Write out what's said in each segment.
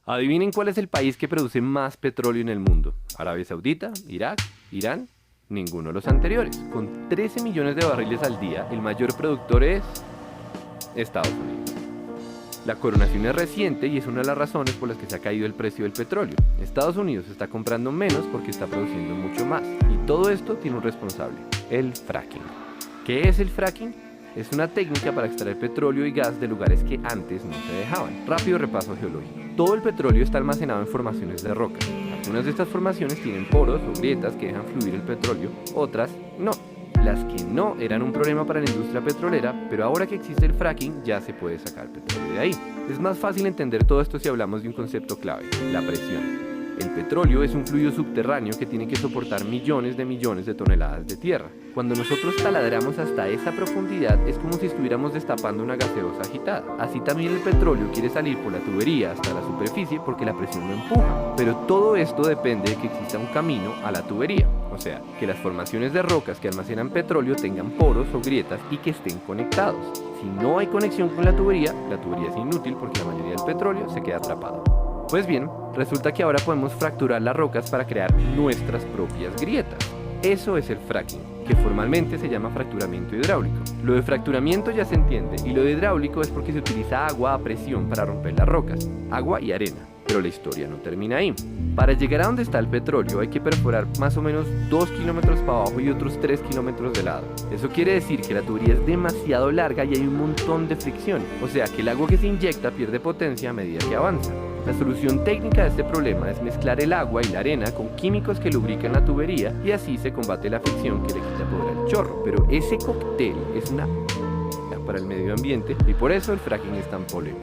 Adivinen cuál es el país que produce más petróleo en el mundo. ¿Arabia Saudita? ¿Irak? ¿Irán? Ninguno de los anteriores. Con 13 millones de barriles al día, el mayor productor es Estados Unidos. La coronación es reciente y es una de las razones por las que se ha caído el precio del petróleo. Estados Unidos está comprando menos porque está produciendo mucho más. Y todo esto tiene un responsable, el fracking. ¿Qué es el fracking? Es una técnica para extraer petróleo y gas de lugares que antes no se dejaban. Rápido repaso geológico. Todo el petróleo está almacenado en formaciones de roca. Algunas de estas formaciones tienen poros o grietas que dejan fluir el petróleo, otras no. Las que no eran un problema para la industria petrolera, pero ahora que existe el fracking ya se puede sacar petróleo de ahí. Es más fácil entender todo esto si hablamos de un concepto clave, la presión. El petróleo es un fluido subterráneo que tiene que soportar millones de toneladas de tierra. Cuando nosotros taladramos hasta esa profundidad es como si estuviéramos destapando una gaseosa agitada. Así también el petróleo quiere salir por la tubería hasta la superficie porque la presión lo empuja. Pero todo esto depende de que exista un camino a la tubería. O sea, que las formaciones de rocas que almacenan petróleo tengan poros o grietas y que estén conectados. Si no hay conexión con la tubería es inútil porque la mayoría del petróleo se queda atrapado. Pues bien, resulta que ahora podemos fracturar las rocas para crear nuestras propias grietas. Eso es el fracking, que formalmente se llama fracturamiento hidráulico. Lo de fracturamiento ya se entiende, y lo de hidráulico es porque se utiliza agua a presión para romper las rocas, agua y arena. Pero la historia no termina ahí. Para llegar a donde está el petróleo hay que perforar más o menos 2 kilómetros para abajo y otros 3 kilómetros de lado. Eso quiere decir que la tubería es demasiado larga y hay un montón de fricción, o sea que el agua que se inyecta pierde potencia a medida que avanza. La solución técnica de este problema es mezclar el agua y la arena con químicos que lubrican la tubería y así se combate la fricción que le quita poder al chorro. Pero ese cóctel es una para el medio ambiente y por eso el fracking es tan polémico.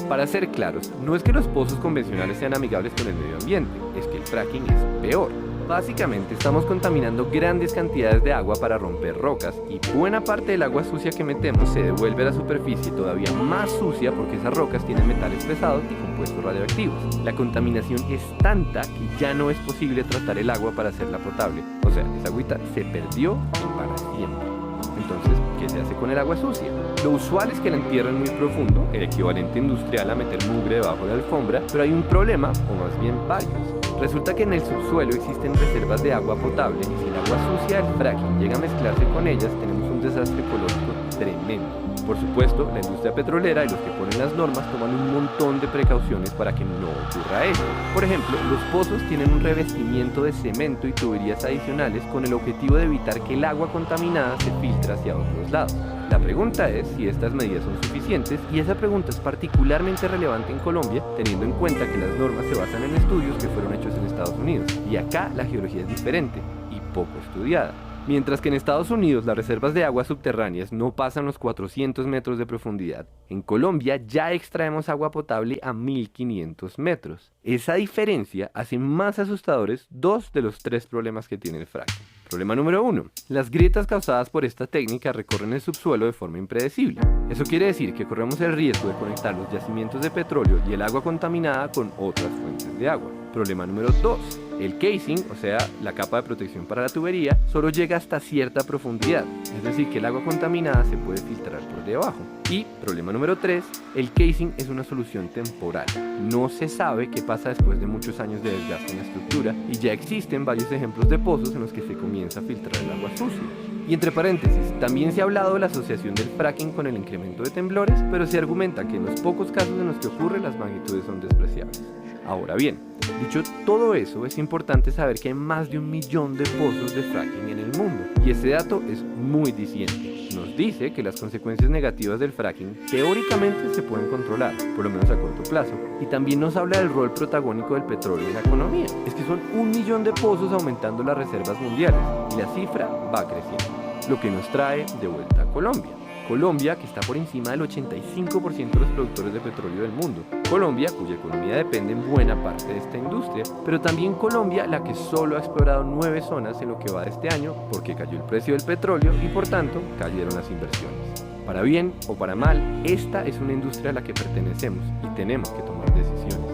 Para ser claros, no es que los pozos convencionales sean amigables con el medio ambiente, es que el fracking es peor. Básicamente estamos contaminando grandes cantidades de agua para romper rocas y buena parte del agua sucia que metemos se devuelve a la superficie todavía más sucia porque esas rocas tienen metales pesados y compuestos radioactivos. La contaminación es tanta que ya no es posible tratar el agua para hacerla potable, o sea, esa agüita se perdió para siempre. Entonces, ¿qué se hace con el agua sucia? Lo usual es que la entierren muy profundo, el equivalente industrial a meter mugre debajo de la alfombra, pero hay un problema, o más bien varios. Resulta que en el subsuelo existen reservas de agua potable y si el agua sucia del fracking llega a mezclarse con ellas, tenemos un desastre ecológico tremendo. Por supuesto, la industria petrolera y los que ponen las normas toman un montón de precauciones para que no ocurra eso. Por ejemplo, los pozos tienen un revestimiento de cemento y tuberías adicionales con el objetivo de evitar que el agua contaminada se filtre hacia otros lados. La pregunta es si estas medidas son suficientes y esa pregunta es particularmente relevante en Colombia teniendo en cuenta que las normas se basan en estudios que fueron hechos en Estados Unidos y acá la geología es diferente y poco estudiada. Mientras que en Estados Unidos las reservas de aguas subterráneas no pasan los 400 metros de profundidad, en Colombia ya extraemos agua potable a 1500 metros. Esa diferencia hace más asustadores dos de los tres problemas que tiene el fracking. Problema número 1. Las grietas causadas por esta técnica recorren el subsuelo de forma impredecible. Eso quiere decir que corremos el riesgo de conectar los yacimientos de petróleo y el agua contaminada con otras fuentes de agua. Problema número 2. El casing, o sea, la capa de protección para la tubería, solo llega hasta cierta profundidad, es decir, que el agua contaminada se puede filtrar por debajo. Y problema número 3, el casing es una solución temporal. No se sabe qué pasa después de muchos años de desgaste en la estructura y ya existen varios ejemplos de pozos en los que se comienza a filtrar el agua sucia. Y entre paréntesis, también se ha hablado de la asociación del fracking con el incremento de temblores, pero se argumenta que en los pocos casos en los que ocurre las magnitudes son despreciables. Ahora bien, dicho todo eso, es importante saber que hay más de 1 millón de pozos de fracking en el mundo, y ese dato es muy diciente. Nos dice que las consecuencias negativas del fracking teóricamente se pueden controlar, por lo menos a corto plazo, y también nos habla del rol protagónico del petróleo en la economía. Es que son 1 millón de pozos aumentando las reservas mundiales, y la cifra va creciendo, lo que nos trae de vuelta a Colombia. Colombia, que está por encima del 85% de los productores de petróleo del mundo. Colombia, cuya economía depende en buena parte de esta industria, pero también Colombia, la que solo ha explorado 9 zonas en lo que va de este año porque cayó el precio del petróleo y por tanto cayeron las inversiones. Para bien o para mal, esta es una industria a la que pertenecemos y tenemos que tomar decisiones.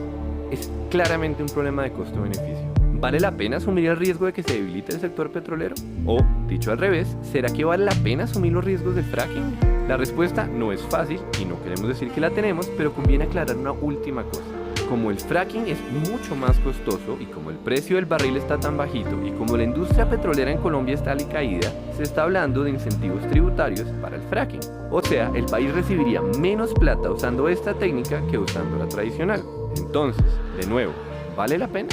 Es claramente un problema de costo-beneficio. ¿Vale la pena asumir el riesgo de que se debilite el sector petrolero? O, dicho al revés, ¿será que vale la pena asumir los riesgos del fracking? La respuesta no es fácil y no queremos decir que la tenemos, pero conviene aclarar una última cosa. como el fracking es mucho más costoso y como el precio del barril está tan bajito y como la industria petrolera en Colombia está alicaída, se está hablando de incentivos tributarios para el fracking. O sea, el país recibiría menos plata usando esta técnica que usando la tradicional. Entonces, de nuevo, ¿vale la pena?